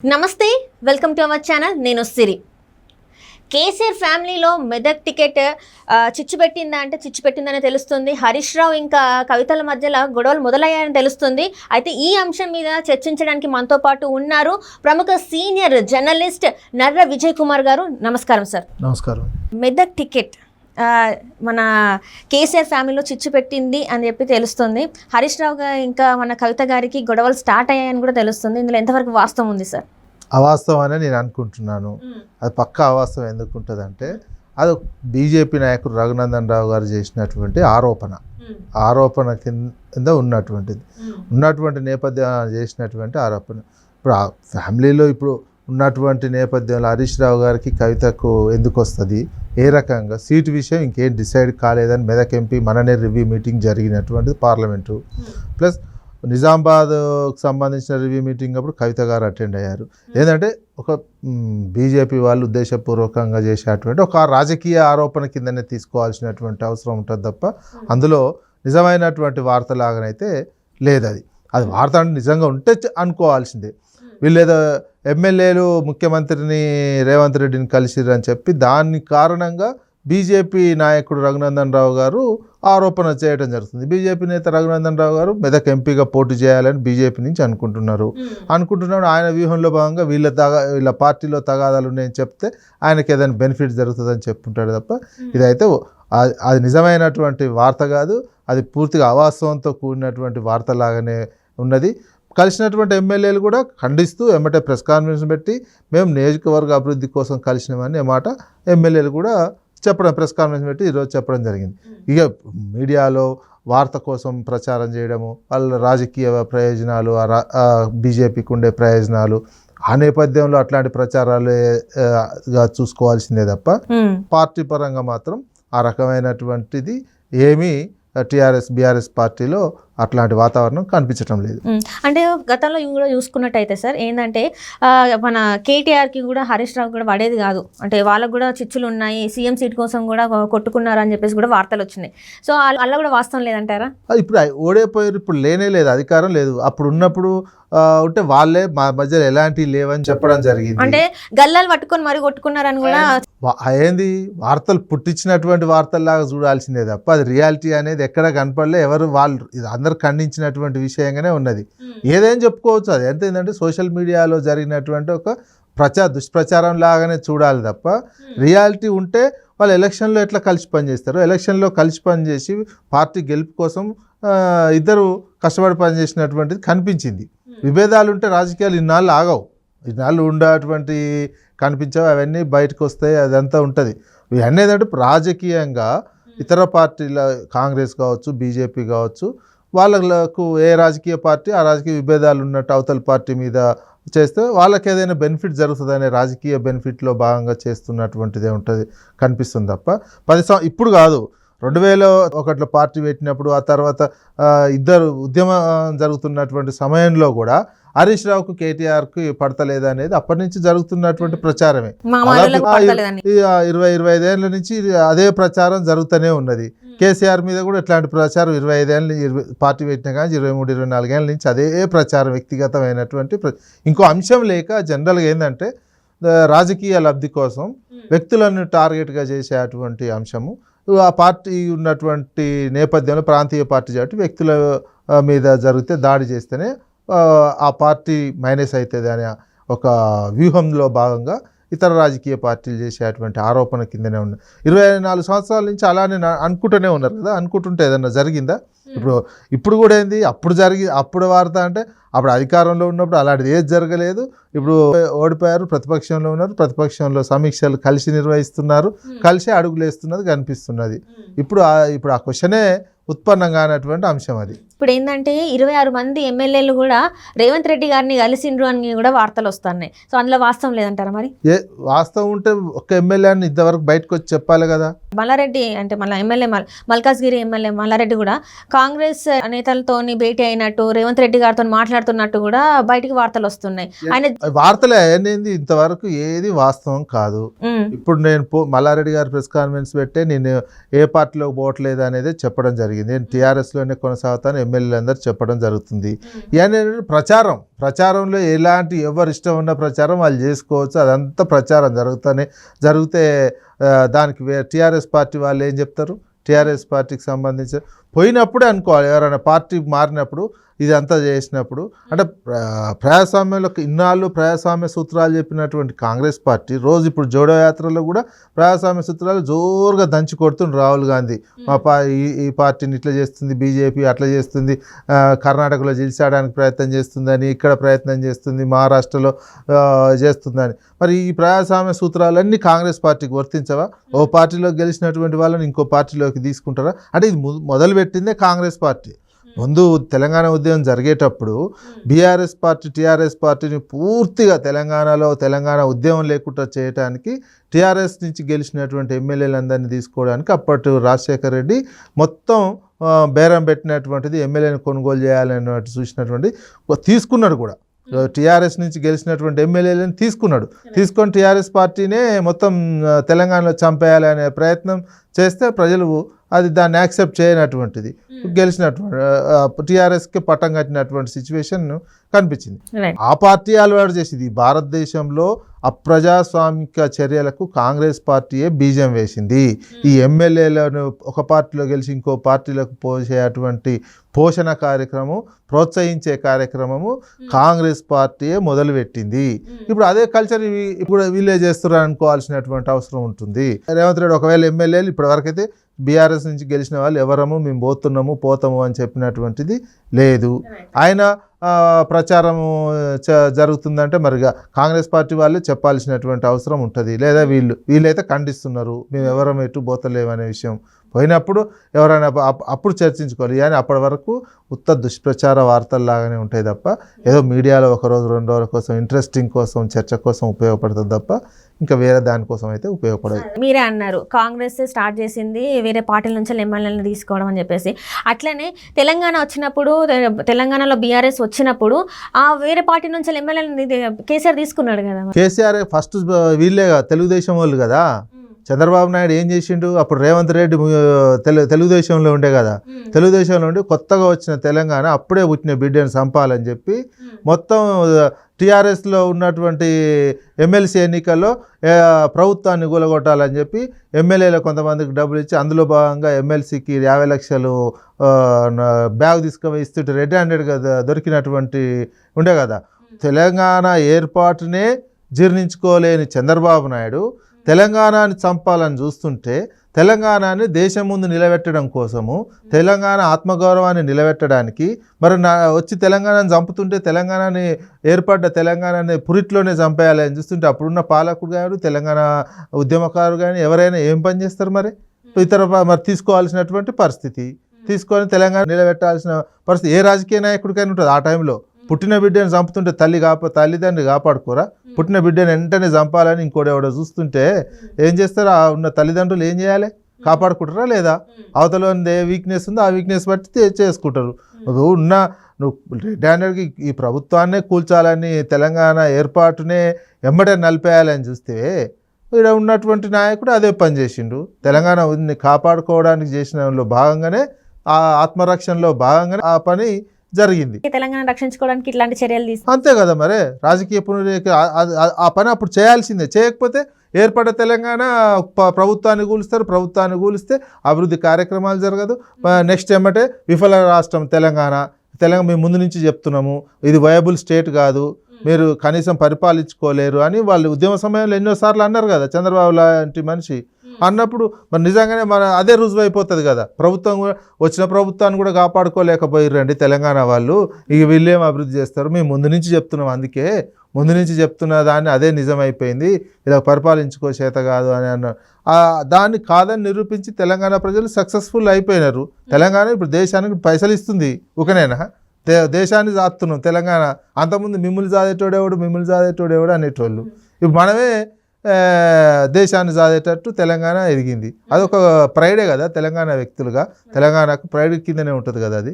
నమస్తే, welcome to our channel. నేను సిరి. కేసీఆర్ ఫ్యామిలీలో మెదక్ టికెట్ చిచ్చు పెట్టిందా అంటే చిచ్చు పెట్టిందని తెలుస్తుంది. హరీష్ రావు ఇంకా కవితల మధ్యలో గొడవలు మొదలయ్యాయని తెలుస్తుంది. అయితే ఈ అంశం మీద చర్చించడానికి మనతో పాటు ఉన్నారు ప్రముఖ సీనియర్ జర్నలిస్ట్ నర్ర విజయ్ కుమార్ గారు. నమస్కారం సార్. నమస్కారం. మెదక్ టికెట్ మన కేసీఆర్ ఫ్యామిలీలో చిచ్చు పెట్టింది అని చెప్పి తెలుస్తుంది. హరీష్ రావు గారు ఇంకా మన కవిత గారికి గొడవలు స్టార్ట్ అయ్యాయని కూడా తెలుస్తుంది. ఇందులో ఎంతవరకు వాస్తవం ఉంది సార్? అవాస్తవం అని నేను అనుకుంటున్నాను. అది పక్కా అవాస్తవం ఎందుకు ఉంటుంది అంటే అది బీజేపీ నాయకుడు రఘునందన్ రావు గారు చేసినటువంటి ఆరోపణ కింద ఉన్నటువంటి నేపథ్యం చేసినటువంటి ఆరోపణ. ఇప్పుడు ఆ ఫ్యామిలీలో ఇప్పుడు ఉన్నటువంటి నేపథ్యంలో హరీష్ రావు గారికి కవితకు ఎందుకు వస్తుంది, ఏ రకంగా సీటు విషయం ఇంకేం డిసైడ్ కాలేదని మెదక్ ఎంపీ మననే రివ్యూ మీటింగ్ జరిగినటువంటిది పార్లమెంటు. ప్లస్ నిజామాబాద్కు సంబంధించిన రివ్యూ మీటింగ్ అప్పుడు కవిత గారు అటెండ్ అయ్యారు. ఏంటంటే ఒక బీజేపీ వాళ్ళు ఉద్దేశపూర్వకంగా చేసేటువంటి ఒక రాజకీయ ఆరోపణ కిందనే తీసుకోవాల్సినటువంటి అవసరం ఉంటుంది తప్ప అందులో నిజమైనటువంటి వార్తలాగానైతే లేదు. అది వార్త అంటే నిజంగా ఉంటే అనుకోవాల్సిందే. వీళ్ళేదో ఎమ్మెల్యేలు ముఖ్యమంత్రిని రేవంత్ రెడ్డిని కలిసిరు అని చెప్పి దాని కారణంగా బీజేపీ నాయకుడు రఘునందన్ రావు గారు ఆరోపణ చేయడం జరుగుతుంది. బీజేపీ నేత రఘునందన్ రావు గారు మెదక్ ఎంపీగా పోటీ చేయాలని బీజేపీ నుంచి అనుకుంటున్నాడు. ఆయన వ్యూహంలో భాగంగా వీళ్ళ పార్టీలో తగాదాలు ఉన్నాయని చెప్తే ఆయనకి ఏదైనా బెనిఫిట్ జరుగుతుందని చెప్పుంటాడు తప్ప ఇదైతే అది నిజమైనటువంటి వార్త కాదు. అది పూర్తిగా అవాస్తవంతో కూడినటువంటి వార్తలాగానే ఉన్నది. కలిసినటువంటి ఎమ్మెల్యేలు కూడా ఖండిస్తూ ఎమ్మటే ప్రెస్ కాన్ఫరెన్స్ పెట్టి మేము నియోజకవర్గ అభివృద్ధి కోసం కలిసినామని మాట ఎమ్మెల్యేలు కూడా ప్రెస్ కాన్ఫరెన్స్ పెట్టి ఈరోజు చెప్పడం జరిగింది. ఇక మీడియాలో వార్త కోసం ప్రచారం చేయడము, వాళ్ళ రాజకీయ ప్రయోజనాలు, బీజేపీకి ఉండే ప్రయోజనాలు, ఆ నేపథ్యంలో అట్లాంటి ప్రచారాలుగా చూసుకోవాల్సిందే తప్ప పార్టీ పరంగా మాత్రం ఆ రకమైనటువంటిది ఏమీ టీఆర్ఎస్ బీఆర్ఎస్ పార్టీలో అట్లాంటి వాతావరణం కనిపించడం లేదు. అంటే గతంలో ఇవి కూడా చూసుకున్నట్టయితే సార్ ఏంటంటే మన కేటీఆర్కి కూడా హరీష్ రావు కూడా పడేది కాదు. అంటే వాళ్ళకు కూడా చిచ్చులు ఉన్నాయి, సీఎం సీట్ కోసం కూడా కొట్టుకున్నారు అని చెప్పేసి కూడా వార్తలు వచ్చినాయి. సో అలా కూడా వాస్తవం లేదంటారా? ఇప్పుడు ఓడిపోయారు, ఇప్పుడు లేనే లేదు, అధికారం లేదు. అప్పుడు ఉన్నప్పుడు ఉంటే వాళ్ళే మా మధ్యలో ఎలాంటివి లేవని చెప్పడం జరిగింది. అంటే గల్లాలు పట్టుకొని మరి కొట్టుకున్నారని కూడా ఏంది వార్తలు పుట్టించినటువంటి వార్తల్లాగా చూడాల్సిందే తప్ప అది రియాలిటీ అనేది ఎక్కడ కనపడలే. వాళ్ళు అందరు ఖండించినటువంటి విషయంగానే ఉన్నది. ఏదైనా చెప్పుకోవచ్చు. అది ఎంత ఏంటంటే సోషల్ మీడియాలో జరిగినటువంటి ఒక దుష్ప్రచారం లాగానే చూడాలి తప్ప రియాలిటీ ఉంటే వాళ్ళు ఎలక్షన్లో ఎట్లా కలిసి పనిచేస్తారు, ఎలక్షన్లో కలిసి పనిచేసి పార్టీ గెలుపు కోసం ఇద్దరు కష్టపడి పనిచేసినటువంటిది కనిపించింది. విభేదాలు ఉంటే రాజకీయాలు ఇన్నాళ్ళు ఆగవు, ఇన్నాళ్ళు ఉండేటువంటి కనిపించవు, అవన్నీ బయటకు వస్తాయి, అదంతా ఉంటుంది. ఇవన్నీ ఏంటంటే రాజకీయంగా ఇతర పార్టీల కాంగ్రెస్ కావచ్చు, బీజేపీ కావచ్చు, వాళ్ళకు ఏ రాజకీయ పార్టీ ఆ రాజకీయ విభేదాలు ఉన్నట్టు అవతల పార్టీ మీద చేస్తే వాళ్ళకి ఏదైనా బెనిఫిట్ జరుగుతుందనే రాజకీయ బెనిఫిట్లో భాగంగా చేస్తున్నటువంటిదే ఉంటుంది కనిపిస్తుంది తప్ప ఇప్పుడు కాదు. 2001లో పార్టీ పెట్టినప్పుడు ఆ తర్వాత ఇద్దరు ఉద్యమం జరుగుతున్నటువంటి సమయంలో కూడా హరీష్ రావుకు కేటీఆర్కి పడతలేదు అనేది అప్పటి నుంచి జరుగుతున్నటువంటి ప్రచారమే. 20-25 ఏళ్ళ నుంచి అదే ప్రచారం జరుగుతూనే ఉన్నది. కేసీఆర్ మీద కూడా ఇట్లాంటి ప్రచారం 25 ఏళ్ళ పార్టీ పెట్టినా కానీ 23-24 ఏళ్ళ నుంచి అదే ప్రచారం, వ్యక్తిగతమైనటువంటి ఇంకో అంశం లేక జనరల్గా ఏంటంటే రాజకీయ లబ్ధి కోసం వ్యక్తులను టార్గెట్గా చేసేటువంటి అంశము ఆ పార్టీ ఉన్నటువంటి నేపథ్యంలో ప్రాంతీయ పార్టీ కాబట్టి వ్యక్తుల మీద జరిగితే దాడి చేస్తేనే ఆ పార్టీ మైనస్ అవుతుంది అనే ఒక వ్యూహంలో భాగంగా ఇతర రాజకీయ పార్టీలు చేసేటువంటి ఆరోపణ కిందనే ఉన్నాయి. 24 సంవత్సరాల నుంచి అలానే అనుకుంటూనే ఉన్నారు కదా. అనుకుంటుంటే ఏదన్నా జరిగిందా? ఇప్పుడు కూడా ఏంది, అప్పుడు వార్త అంటే అప్పుడు అధికారంలో ఉన్నప్పుడు అలాంటిది ఏది జరగలేదు. ఇప్పుడు ఓడిపోయారు, ప్రతిపక్షంలో ఉన్నారు, ప్రతిపక్షంలో సమీక్షలు కలిసి నిర్వహిస్తున్నారు, కలిసి అడుగులు వేస్తున్నది కనిపిస్తున్నది. ఇప్పుడు ఆ క్వశ్చనే ఉత్పన్నం కానటువంటి అంశం అది. ఇప్పుడు ఏంటంటే 26 మంది ఎమ్మెల్యేలు కూడా రేవంత్ రెడ్డి గారిని కలిసిండ్రు అని కూడా వార్తలు వస్తున్నాయి. సో అందులో వాస్తవం లేదంటారా? మరి వాస్తవం ఉంటే ఒక ఎమ్మెల్యేని ఇంతవరకు బయటకు వచ్చి చెప్పాలి కదా. మల్లారెడ్డి అంటే ఎమ్మెల్యే మల్కాజ్గిరి ఎమ్మెల్యే మల్లారెడ్డి కూడా కాంగ్రెస్ నేతలతో భేటీ అయినట్టు రేవంత్ రెడ్డి గారితో మాట్లాడుతున్నట్టు కూడా బయటికి వార్తలు వస్తున్నాయి. ఆయన వార్తలే అనేది ఇంతవరకు ఏది వాస్తవం కాదు. ఇప్పుడు నేను మల్లారెడ్డి గారు ప్రెస్ కాన్ఫరెన్స్ పెట్టే నేను ఏ పార్టీలోకి పోవట్లేదు అనేది చెప్పడం జరిగింది. నేను టీఆర్ఎస్లోనే కొనసాగుతాను, ఎమ్మెల్యేలు అందరూ చెప్పడం జరుగుతుంది. ఇవన్నీ ప్రచారంలో ఎలాంటి ఎవరు ఇష్టం ఉన్న ప్రచారం వాళ్ళు చేసుకోవచ్చు. అదంతా ప్రచారం జరిగితే దానికి టీఆర్ఎస్ పార్టీ వాళ్ళు ఏం చెప్తారు? టీఆర్ఎస్ పార్టీకి సంబంధించి పోయినప్పుడే అనుకోవాలి, ఎవరైనా పార్టీ మారినప్పుడు ఇదంతా చేసినప్పుడు. అంటే ప్రజాస్వామ్యంలో ఇన్నాళ్ళు ప్రజాస్వామ్య సూత్రాలు చెప్పినటువంటి కాంగ్రెస్ పార్టీ రోజు ఇప్పుడు జోడో యాత్రలో కూడా ప్రజాస్వామ్య సూత్రాలు జోరుగా దంచి కొడుతుంది. రాహుల్ గాంధీ ఈ పార్టీని ఇట్లా చేస్తుంది, బీజేపీ అట్లా చేస్తుంది, కర్ణాటకలో గెలిచాడానికి ప్రయత్నం చేస్తుందని, ఇక్కడ ప్రయత్నం చేస్తుంది, మహారాష్ట్రలో చేస్తుందని. మరి ఈ ప్రజాస్వామ్య సూత్రాలన్నీ కాంగ్రెస్ పార్టీకి వర్తించవా? ఓ పార్టీలో గెలిచినటువంటి వాళ్ళని ఇంకో పార్టీలోకి తీసుకుంటారా? అంటే ఇది మొదలుపెట్టిందే కాంగ్రెస్ పార్టీ. ముందు తెలంగాణ ఉద్యమం జరిగేటప్పుడు టీఆర్ఎస్ పార్టీని పూర్తిగా తెలంగాణ ఉద్యమం లేకుండా చేయడానికి టీఆర్ఎస్ నుంచి గెలిచినటువంటి ఎమ్మెల్యేలందరినీ తీసుకోవడానికి అప్పటి రాజశేఖర్ రెడ్డి మొత్తం బేరం పెట్టినటువంటిది. ఎమ్మెల్యేని కొనుగోలు చేయాలన్నట్టు చూసినటువంటి తీసుకున్నాడు కూడా. టీఆర్ఎస్ నుంచి గెలిచినటువంటి ఎమ్మెల్యేలను తీసుకొని టీఆర్ఎస్ పార్టీనే మొత్తం తెలంగాణలో చంపేయాలనే ప్రయత్నం చేస్తే ప్రజలు దాన్ని యాక్సెప్ట్ చేయనటువంటిది, గెలిచినటువంటి టీఆర్ఎస్కి పట్టం కట్టినటువంటి సిచ్యువేషన్ కనిపించింది. ఆ పార్టీ అలవాటు చేసింది. భారతదేశంలో అప్రజాస్వామిక చర్యలకు కాంగ్రెస్ పార్టీయే బీజం వేసింది. ఈ ఎమ్మెల్యేలను ఒక పార్టీలో గెలిచి ఇంకో పార్టీలకు పోసేటువంటి పోషణ కార్యక్రమం, ప్రోత్సహించే కార్యక్రమము కాంగ్రెస్ పార్టీయే మొదలుపెట్టింది. ఇప్పుడు అదే కల్చర్ ఇప్పుడు వీళ్ళే చేస్తున్నారు అనుకోవాల్సినటువంటి అవసరం ఉంటుంది. రేవంత్ రెడ్డి ఒకవేళ ఎమ్మెల్యేలు ఇప్పటివరకైతే బీఆర్ఎస్ నుంచి గెలిచిన వాళ్ళు ఎవరము మేము పోతాము అని చెప్పినటువంటిది లేదు. ఆయన ప్రచారం జరుగుతుందంటే మరిగా కాంగ్రెస్ పార్టీ వాళ్ళే చెప్పాల్సినటువంటి అవసరం ఉంటుంది. లేదా వీళ్ళైతే ఖండిస్తున్నారు, మేము ఎవరం ఎటు పోతలేము అనే విషయం పోయినప్పుడు ఎవరైనా అప్పుడు చర్చించుకోవాలి. కానీ అప్పటి వరకు ఉత్త దుష్ప్రచార వార్తల్లాగానే ఉంటాయి తప్ప ఏదో మీడియాలో 1 రోజు 2 రోజుల కోసం ఇంట్రెస్టింగ్ కోసం చర్చ కోసం ఉపయోగపడుతుంది తప్ప ఇంకా వేరే దానికోసం అయితే ఉపయోగపడదు. మీరే అన్నారు కాంగ్రెస్ స్టార్ట్ చేసింది వేరే పార్టీల నుంచి ఎమ్మెల్యేలను తీసుకోవడం అని చెప్పేసి. అట్లనే తెలంగాణ వచ్చినప్పుడు, తెలంగాణలో బీఆర్ఎస్ వచ్చినప్పుడు ఆ వేరే పార్టీ నుంచి ఎమ్మెల్యేలను కేసీఆర్ తీసుకున్నాడు కదా. కేసీఆర్ ఫస్ట్ వీళ్ళే తెలుగుదేశం వాళ్ళు కదా. చంద్రబాబు నాయుడు ఏం చేసిండు? అప్పుడు రేవంత్ రెడ్డి తెలుగుదేశంలో ఉండే కదా. తెలుగుదేశంలో ఉండి కొత్తగా వచ్చిన తెలంగాణ అప్పుడే పుట్టిన బిడ్డను చంపాలని చెప్పి మొత్తం టీఆర్ఎస్లో ఉన్నటువంటి ఎమ్మెల్సీ ఎన్నికల్లో ప్రభుత్వాన్ని కూలగొట్టాలని చెప్పి ఎమ్మెల్యేలు కొంతమందికి డబ్బులు ఇచ్చి అందులో భాగంగా ఎమ్మెల్సీకి 50 లక్షలు బ్యాగ్ తీసుకుని ఇస్తుంటే రెడ్ హ్యాండెడ్గా దొరికినటువంటి ఉండే కదా. తెలంగాణ ఏర్పాటునే జీర్ణించుకోలేని చంద్రబాబు నాయుడు తెలంగాణని చంపాలని చూస్తుంటే తెలంగాణని దేశం ముందు నిలబెట్టడం కోసము, తెలంగాణ ఆత్మగౌరవాన్ని నిలబెట్టడానికి మరి వచ్చి తెలంగాణని చంపుతుంటే తెలంగాణని తెలంగాణని పురిట్లోనే చంపేయాలని చూస్తుంటే అప్పుడున్న పాలకుడు గారు తెలంగాణ ఉద్యమకారులు కానీ ఎవరైనా ఏం పని చేస్తారు? మరి మరి తీసుకోవాల్సినటువంటి పరిస్థితి, తీసుకొని తెలంగాణ నిలబెట్టాల్సిన పరిస్థితి ఏ రాజకీయ నాయకుడికైనా ఉంటుంది. ఆ టైంలో పుట్టిన బిడ్డను చంపుతుంటే తల్లిదండ్రి కాపాడుకోరా? పుట్టిన బిడ్డను వెంటనే చంపాలని ఇంకోడెవడో చూస్తుంటే ఏం చేస్తారు? ఆ ఉన్న తల్లిదండ్రులు ఏం చేయాలి? కాపాడుకుంటారా లేదా? అవతల ఏ వీక్నెస్ ఉందో ఆ వీక్నెస్ బట్టి చేసుకుంటారు. నువ్వు డాండర్కి ఈ ప్రభుత్వాన్నే కూల్చాలని, తెలంగాణ ఏర్పాటునే ఎమ్మటే నలిపేయాలని చూస్తే ఇక్కడ ఉన్నటువంటి నాయకుడు అదే పని చేసిండు. తెలంగాణ కాపాడుకోవడానికి చేసిన భాగంగానే, ఆ ఆత్మరక్షణలో భాగంగానే ఆ పని జరిగింది. తెలంగాణ రక్షించుకోవడానికి ఇట్లాంటి చర్యలు తీసుకు అంతే కదా. మరి రాజకీయ ఆ పని అప్పుడు చేయాల్సిందే. చేయకపోతే ఏర్పడ్డ తెలంగాణ ప్రభుత్వాన్ని కూలిస్తే అభివృద్ధి కార్యక్రమాలు జరగదు. నెక్స్ట్ ఏమంటే విఫల రాష్ట్రం తెలంగాణ మేము ముందు నుంచి చెప్తున్నాము, ఇది వయబుల్ స్టేట్ కాదు, మీరు కనీసం పరిపాలించుకోలేరు అని వాళ్ళు ఉద్యమ సమయంలో ఎన్నోసార్లు అన్నారు కదా. చంద్రబాబు లాంటి మనిషి అన్నప్పుడు మరి నిజంగానే అదే రుజువు అయిపోతుంది కదా. వచ్చిన ప్రభుత్వాన్ని కూడా కాపాడుకోలేకపోయారండి తెలంగాణ వాళ్ళు. ఇక వీళ్ళేం అభివృద్ధి చేస్తారు? మేము ముందు నుంచి చెప్తున్నాం, అందుకే ముందు నుంచి చెప్తున్న దాన్ని అదే నిజమైపోయింది, ఇలా పరిపాలించుకో చేత కాదు అని అన్నారు. దాన్ని కాదని నిరూపించి తెలంగాణ ప్రజలు సక్సెస్ఫుల్ అయిపోయినారు. తెలంగాణ ఇప్పుడు దేశానికి పైసలు ఇస్తుంది, ఒకనేనా? దేశాన్ని సాస్తున్నాం తెలంగాణ. అంతకుముందు మిమ్మల్ని సాదేటోడేవాడు అనేటోళ్ళు. ఇప్పుడు మనమే దేశాన్ని సాదేటట్టు తెలంగాణ ఎదిగింది. అదొక ప్రైడే కదా తెలంగాణ వ్యక్తులుగా. తెలంగాణకు ప్రైడ్ కిందనే ఉంటుంది కదా అది.